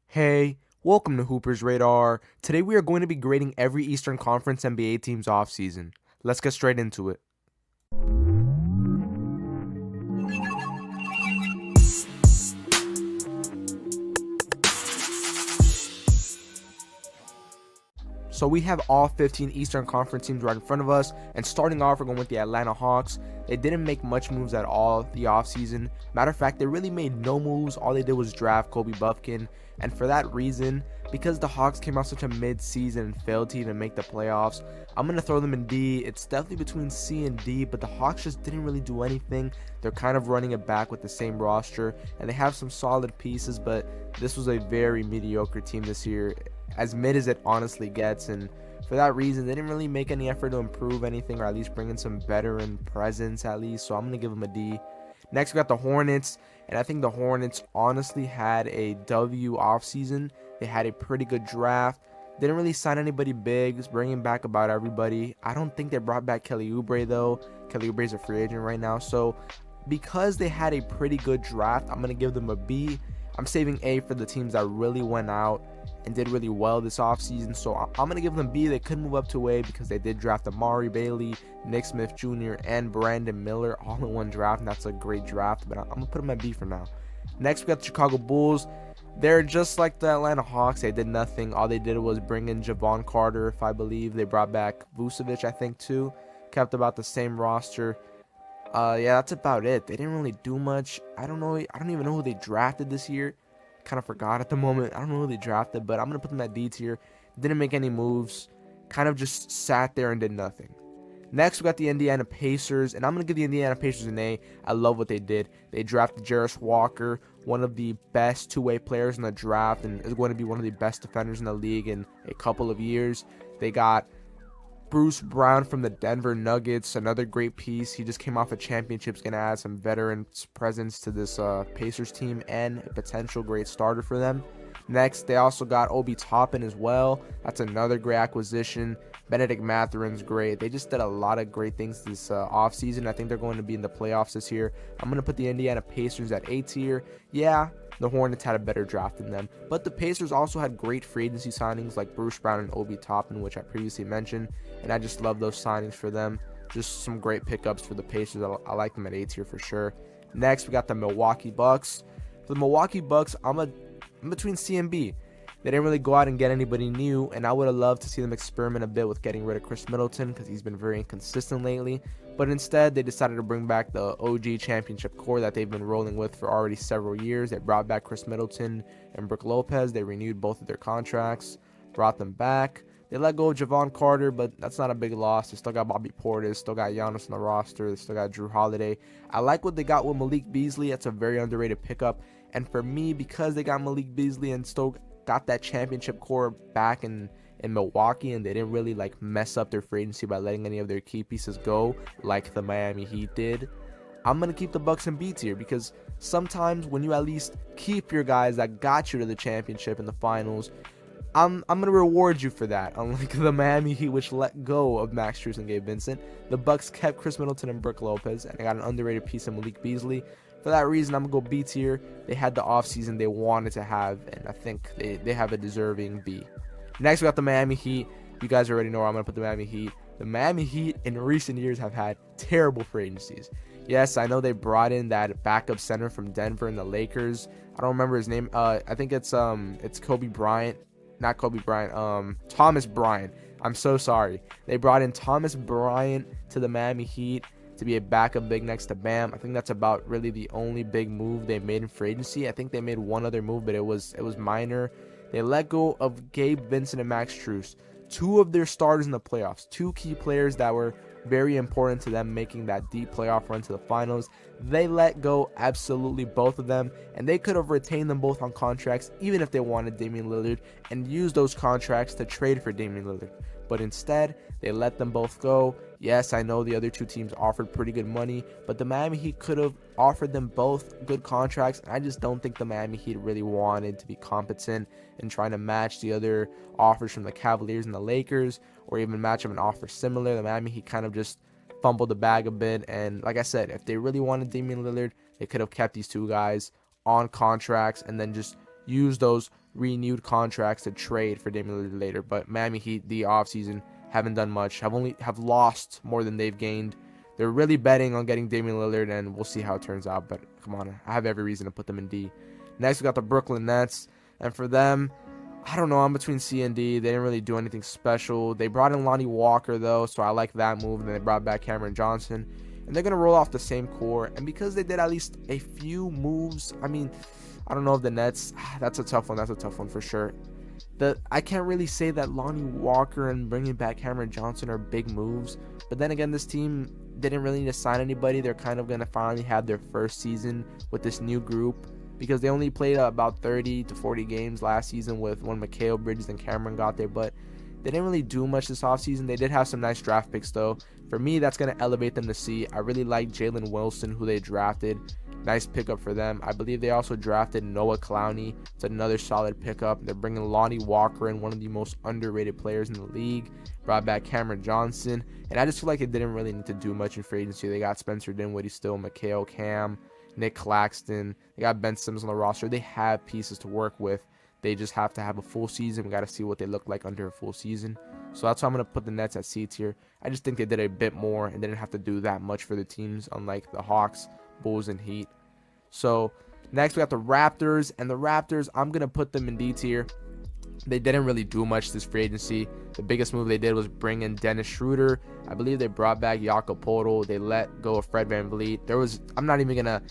Hey, welcome to Hooper's Radar. Today we are going to be grading every Eastern Conference NBA team's offseason. Let's get straight into it. So we have all 15 Eastern Conference teams right in front of us, and starting off, we're going with the Atlanta Hawks. They didn't make much moves at all the offseason. Matter of fact, they really made no moves. All they did was draft Kobe Buffkin, and for that reason, because the Hawks came out such a mid-season and failed to even make the playoffs, I'm going to throw them in D. It's definitely between C and D, but the Hawks just didn't really do anything. They're kind of running it back with the same roster, and they have some solid pieces, but this was a very mediocre team this year, as mid as it honestly gets, and for that reason they didn't really make any effort to improve anything, or at least bring in some veteran presence at least, so I'm gonna give them a D. Next we got the Hornets, and I think the Hornets honestly had a W offseason. They had a pretty good draft, didn't really sign anybody big, bringing back about everybody. I don't think they brought back Kelly Oubre though. Kelly Oubre is a free agent right now, so because they had a pretty good draft, I'm gonna give them a B. I'm saving A for the teams that really went out and did really well this offseason, so I'm going to give them B. They could move up to A because they did draft Amari Bailey, Nick Smith Jr., and Brandon Miller all in one draft, and that's a great draft, but I'm going to put them at B for now. Next, we got the Chicago Bulls. They're just like the Atlanta Hawks. They did nothing. All they did was bring in Javon Carter, if I believe. They brought back Vucevic, I think, too. Kept about the same roster. Yeah, that's about it. They didn't really do much. I don't know. I don't even know who they drafted this year. Kind of forgot at the moment. I don't know who they drafted, but I'm gonna put them at D tier. Didn't make any moves. Kind of just sat there and did nothing. Next, we got the Indiana Pacers, and I'm going to give the Indiana Pacers an A. I love what they did. They drafted Jarris Walker, one of the best two-way players in the draft, and is going to be one of the best defenders in the league in a couple of years. They got Bruce Brown from the Denver Nuggets, another great piece. He just came off a championship. He's going to add some veteran presence to this Pacers team and a potential great starter for them. Next, they also got Obi Toppin as well. That's another great acquisition. Benedict Mathurin's great. They just did a lot of great things this offseason. I think they're going to be in the playoffs this year. I'm going to put the Indiana Pacers at A tier. Yeah, the Hornets had a better draft than them, but the Pacers also had great free agency signings like Bruce Brown and Obi Toppin, which I previously mentioned, and I just love those signings for them. Just some great pickups for the Pacers. I like them at A tier for sure. Next, we got the Milwaukee Bucks. For the Milwaukee Bucks, I'm between C and B. They didn't really go out and get anybody new, and I would have loved to see them experiment a bit with getting rid of Chris Middleton because he's been very inconsistent lately. But instead, they decided to bring back the OG championship core that they've been rolling with for already several years. They brought back Chris Middleton and Brook Lopez. They renewed both of their contracts, brought them back. They let go of Javon Carter, but that's not a big loss. They still got Bobby Portis, still got Giannis on the roster, they still got Drew Holiday. I like what they got with Malik Beasley. That's a very underrated pickup. And for me, because they got Malik Beasley and still got that championship core back in Milwaukee, and they didn't really like mess up their free agency by letting any of their key pieces go like the Miami Heat did, I'm going to keep the Bucks in B tier, because sometimes when you at least keep your guys that got you to the championship in the finals, I'm going to reward you for that. Unlike the Miami Heat, which let go of Max Strus and Gabe Vincent, the Bucks kept Chris Middleton and Brook Lopez, and they got an underrated piece in Malik Beasley. For that reason, I'm going to go B tier. They had the offseason they wanted to have, and I think they have a deserving B. Next, we got the Miami Heat. You guys already know where I'm going to put the Miami Heat. The Miami Heat in recent years have had terrible free agencies. Yes, I know they brought in that backup center from Denver and the Lakers. I don't remember his name. I think it's Kobe Bryant. Not Kobe Bryant. Thomas Bryant. I'm so sorry. They brought in Thomas Bryant to the Miami Heat to be a backup big next to Bam. I think that's about really the only big move they made in free agency. I think they made one other move, but it was minor. They let go of Gabe Vincent and Max Strus, two of their starters in the playoffs, two key players that were very important to them making that deep playoff run to the finals. They let go absolutely both of them, and they could have retained them both on contracts even if they wanted Damian Lillard and used those contracts to trade for Damian Lillard. But instead, they let them both go. Yes, I know the other two teams offered pretty good money, but the Miami Heat could have offered them both good contracts, and I just don't think the Miami Heat really wanted to be competent in trying to match the other offers from the Cavaliers and the Lakers, or even match them an offer similar. The Miami Heat kind of just fumbled the bag a bit, and like I said, if they really wanted Damian Lillard, they could have kept these two guys on contracts and then just use those renewed contracts to trade for Damian Lillard later. But Miami Heat, the offseason, haven't done much. Have lost more than they've gained. They're really betting on getting Damian Lillard, and we'll see how it turns out. But come on, I have every reason to put them in D. Next, we got the Brooklyn Nets, and for them, I don't know. I'm between C and D. They didn't really do anything special. They brought in Lonnie Walker, though, so I like that move. And then they brought back Cameron Johnson. And they're going to roll off the same core. And because they did at least a few moves, I mean, I don't know if the Nets, that's a tough one. That's a tough one for sure. I can't really say that Lonnie Walker and bringing back Cameron Johnson are big moves. But then again, this team didn't really need to sign anybody. They're kind of going to finally have their first season with this new group, because they only played about 30 to 40 games last season with when Mikal Bridges and Cameron got there, but they didn't really do much this offseason. They did have some nice draft picks, though. For me, that's going to elevate them to C. I really like Jalen Wilson, who they drafted. Nice pickup for them. I believe they also drafted Noah Clowney. It's another solid pickup. They're bringing Lonnie Walker in, one of the most underrated players in the league. Brought back Cameron Johnson. And I just feel like they didn't really need to do much in free agency. They got Spencer Dinwiddie still, Mikal, Cam, Nick Claxton. They got Ben Simmons on the roster. They have pieces to work with. They just have to have a full season. We got to see what they look like under a full season. So that's why I'm going to put the Nets at C tier. I just think they did a bit more and didn't have to do that much for the teams, unlike the Hawks, Bulls, and Heat. So next we got the Raptors. And the Raptors, I'm going to put them in D tier. They didn't really do much this free agency. The biggest move they did was bring in Dennis Schroeder. I believe they brought back Jakob Poeltl. They let go of Fred VanVleet. I'm not even going to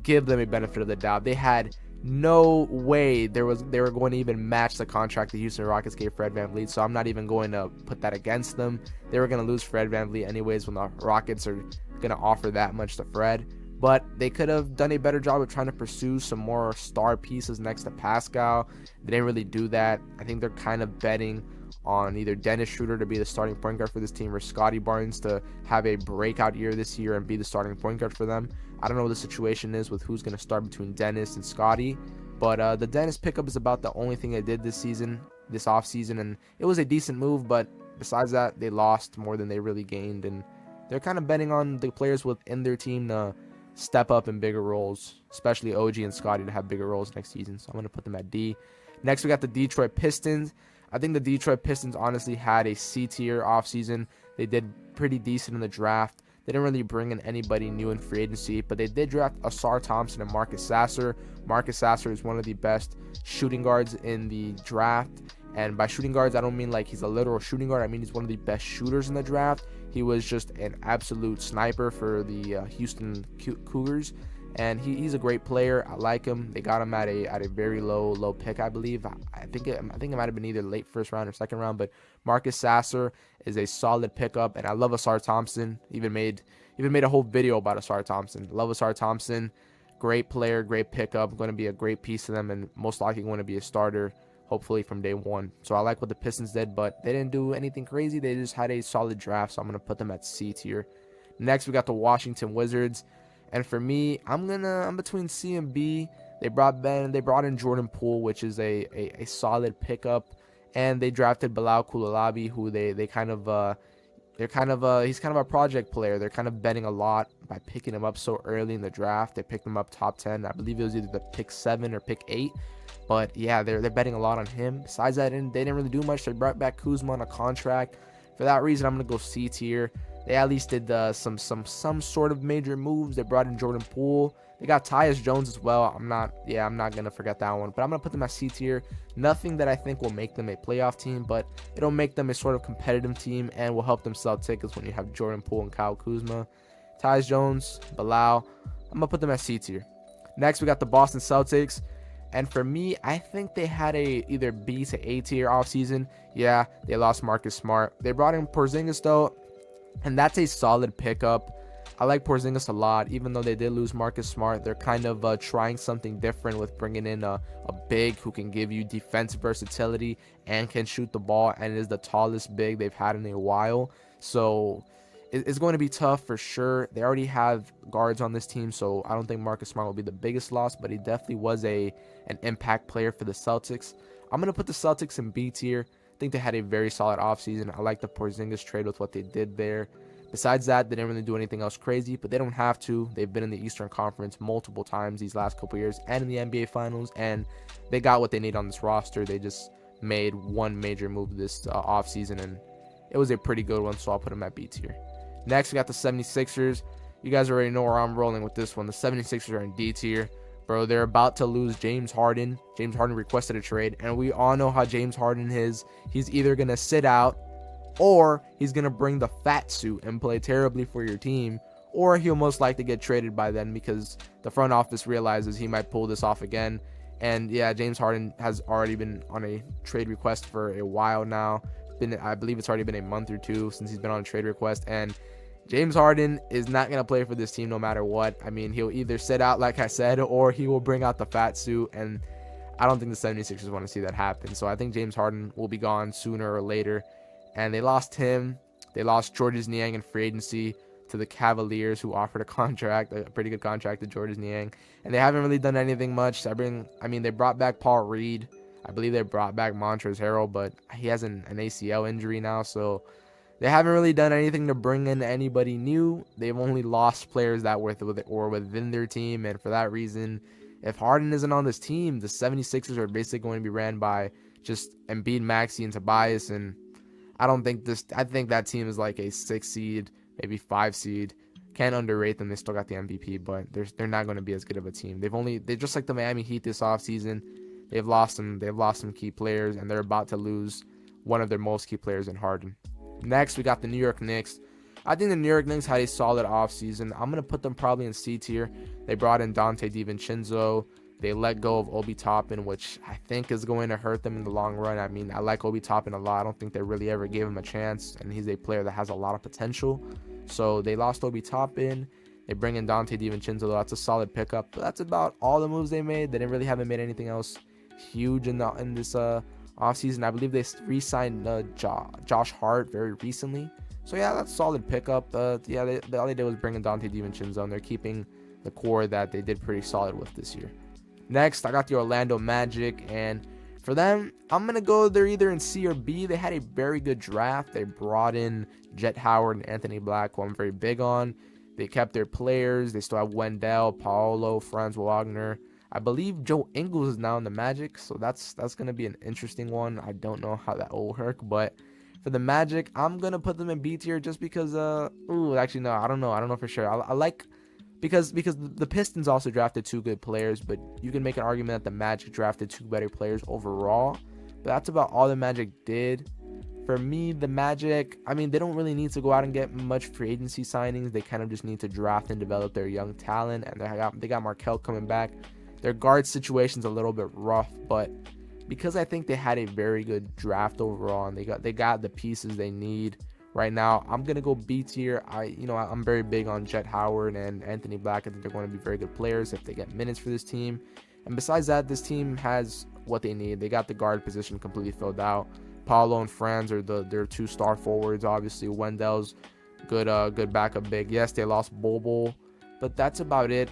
give them a benefit of the doubt. They had no way they were going to even match the contract the Houston Rockets gave Fred VanVleet, so I'm not even going to put that against them. They were going to lose Fred VanVleet anyways when the Rockets are going to offer that much to Fred, but they could have done a better job of trying to pursue some more star pieces next to Pascal. They didn't really do that. I think they're kind of betting on either Dennis Schroeder to be the starting point guard for this team or Scottie Barnes to have a breakout year this year and be the starting point guard for them. I don't know what the situation is with who's going to start between Dennis and Scottie, but the Dennis pickup is about the only thing they did this offseason, and it was a decent move, but besides that, they lost more than they really gained, and they're kind of betting on the players within their team to step up in bigger roles, especially OG and Scottie to have bigger roles next season, so I'm going to put them at D. Next, we got the Detroit Pistons. I think the Detroit Pistons honestly had a C tier offseason. They did pretty decent in the draft. They didn't really bring in anybody new in free agency, but they did draft Asar Thompson and Marcus Sasser. Marcus Sasser is one of the best shooting guards in the draft. And by shooting guards, I don't mean like he's a literal shooting guard. I mean he's one of the best shooters in the draft. He was just an absolute sniper for the Houston Cougars. And he's a great player. I like him. They got him at a very low pick, I believe. I think it might have been either late first round or second round. But Marcus Sasser is a solid pickup, and I love Asar Thompson. Even made a whole video about Asar Thompson. Love Asar Thompson. Great player, great pickup. Going to be a great piece to them, and most likely going to be a starter, hopefully from day one. So I like what the Pistons did, but they didn't do anything crazy. They just had a solid draft, so I'm going to put them at C tier. Next, we got the Washington Wizards. And for me, I'm between C and B. They brought in Jordan Poole, which is a solid pickup, and they drafted Bilal Coulibaly, who he's kind of a project player. They're kind of betting a lot by picking him up so early in the draft. They picked him up top 10. I believe it was either the pick 7 or pick 8. But yeah, they're betting a lot on him. Besides that, they didn't really do much. They brought back Kuzma on a contract. For that reason, I'm gonna go C tier. They at least did some sort of major moves. They brought in Jordan Poole. They got Tyus Jones as well. I'm not gonna forget that one. But I'm gonna put them at C tier. Nothing that I think will make them a playoff team, but it'll make them a sort of competitive team and will help them sell tickets when you have Jordan Poole and Kyle Kuzma. Tyus Jones, Bilal. I'm gonna put them at C tier. Next, we got the Boston Celtics. And for me, I think they had a either B to A tier offseason. Yeah, they lost Marcus Smart. They brought in Porzingis though, and that's a solid pickup. I like Porzingis a lot, even though they did lose Marcus Smart. They're kind of trying something different with bringing in a big who can give you defensive versatility and can shoot the ball, and is the tallest big they've had in a while. So it's going to be tough for sure. They already have guards on this team, so I don't think Marcus Smart will be the biggest loss, but he definitely was an impact player for the Celtics. I'm going to put the Celtics in B tier. I think they had a very solid offseason. I like the Porzingis trade with what they did there. Besides that, they didn't really do anything else crazy, but they don't have to. They've been in the Eastern Conference multiple times these last couple years and in the NBA Finals, and they got what they need on this roster. They just made one major move this offseason, and it was a pretty good one, so I'll put them at B tier. Next, we got the 76ers. You guys already know where I'm rolling with this one. The 76ers are in D tier. Bro, they're about to lose James Harden. James Harden requested a trade, and we all know how James Harden is. He's either going to sit out, or he's going to bring the fat suit and play terribly for your team, or he'll most likely get traded by then because the front office realizes he might pull this off again. And yeah, James Harden has already been on a trade request for a while now. I believe it's already been a month or two since he's been on a trade request, and James Harden is not going to play for this team no matter what. I mean, he'll either sit out, like I said, or he will bring out the fat suit, and I don't think the 76ers want to see that happen. So I think James Harden will be gone sooner or later. And they lost him. They lost Georges Niang in free agency to the Cavaliers, who offered a pretty good contract to Georges Niang. And they haven't really done anything much. They brought back Paul Reed. I believe they brought back Montrezl Harrell, but he has an ACL injury now, so they haven't really done anything to bring in anybody new. They've only lost players that were within their team, and for that reason, if Harden isn't on this team, the 76ers are basically going to be ran by just Embiid, Maxey, and Tobias, and I think that team is like a 6 seed, maybe 5 seed. Can't underrate them. They still got the MVP, but they're not going to be as good of a team. They're just like the Miami Heat this offseason. They've lost some key players, and they're about to lose one of their most key players in Harden. Next, we got the New York Knicks. I think the New York Knicks had a solid offseason. I'm going to put them probably in C tier. They brought in Dante DiVincenzo. They let go of Obi Toppin, which I think is going to hurt them in the long run. I mean, I like Obi Toppin a lot. I don't think they really ever gave him a chance, and he's a player that has a lot of potential. So they lost Obi Toppin. They bring in Dante DiVincenzo. That's a solid pickup. But that's about all the moves they made. They haven't made anything else huge in this offseason. I believe they re-signed Josh Hart very recently. So yeah, that's a solid pickup. All they did was bring in Dante DiVincenzo, and they're keeping the core that they did pretty solid with this year. Next, I got the Orlando Magic, and for them, I'm going to go they're either in C or B. They had a very good draft. They brought in Jet Howard and Anthony Black, who I'm very big on. They kept their players. They still have Wendell, Paolo, Franz Wagner. I believe Joe Ingles is now in the Magic, so that's going to be an interesting one. I don't know how that will work, but for the Magic, I'm going to put them in B tier just because, actually, no, I don't know for sure. I like... Because the Pistons also drafted 2 good players, but you can make an argument that the Magic drafted 2 better players overall. But that's about all the Magic did. For me, the Magic, they don't really need to go out and get much free agency signings. They kind of just need to draft and develop their young talent, and they got Markelle coming back. Their guard situation's a little bit rough, but because I think they had a very good draft overall, and they got the pieces they need. Right now, I'm going to go B tier. I'm very big on Jet Howard and Anthony Black. I think they're going to be very good players if they get minutes for this team. And besides that, this team has what they need. They got the guard position completely filled out. Paolo and Franz are their 2 star forwards. Obviously, Wendell's good backup big. Yes, they lost Bobo, but that's about it.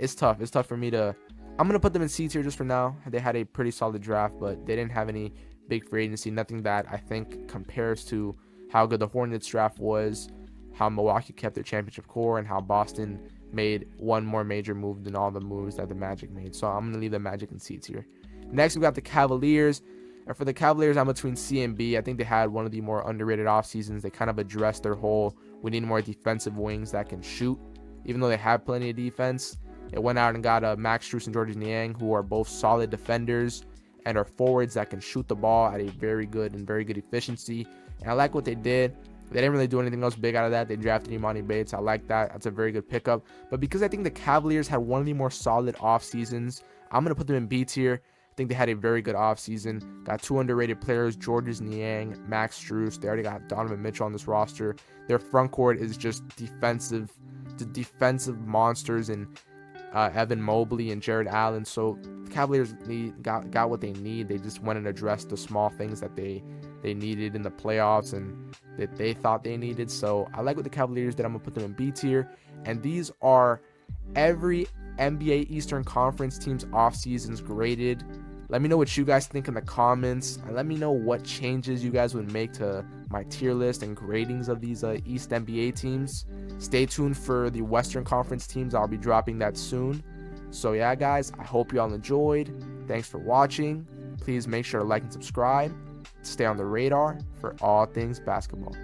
It's tough. It's tough for me to... I'm going to put them in C tier just for now. They had a pretty solid draft, but they didn't have any big free agency. Nothing that I think compares to how good the Hornets draft was, how Milwaukee kept their championship core, and how Boston made one more major move than all the moves that the Magic made. So I'm going to leave the Magic in C tier. Next, we got the Cavaliers. And for the Cavaliers, I'm between C and B. I think they had one of the more underrated off seasons. They kind of addressed their whole, we need more defensive wings that can shoot. Even though they have plenty of defense, it went out and got Max Strus and Georges Niang, who are both solid defenders and are forwards that can shoot the ball at a very good efficiency. And I like what they did. They didn't really do anything else big out of that. They drafted Imani Bates. I like that. That's a very good pickup. But because I think the Cavaliers had one of the more solid off seasons, I'm going to put them in B tier. I think they had a very good off season. Got 2 underrated players, Georges Niang, Max Strus. They already got Donovan Mitchell on this roster. Their front court is just defensive monsters, and Evan Mobley and Jared Allen. So the Cavaliers got what they need. They just went and addressed the small things that they needed in the playoffs and that they thought they needed. So I like what the Cavaliers did. I'm going to put them in B tier. And these are every NBA Eastern Conference team's off seasons graded. Let me know what you guys think in the comments, and let me know what changes you guys would make to my tier list and gradings of these East NBA teams. Stay tuned for the Western Conference teams. I'll be dropping that soon. So yeah, guys, I hope you all enjoyed. Thanks for watching. Please make sure to like and subscribe. Stay on the radar for all things basketball.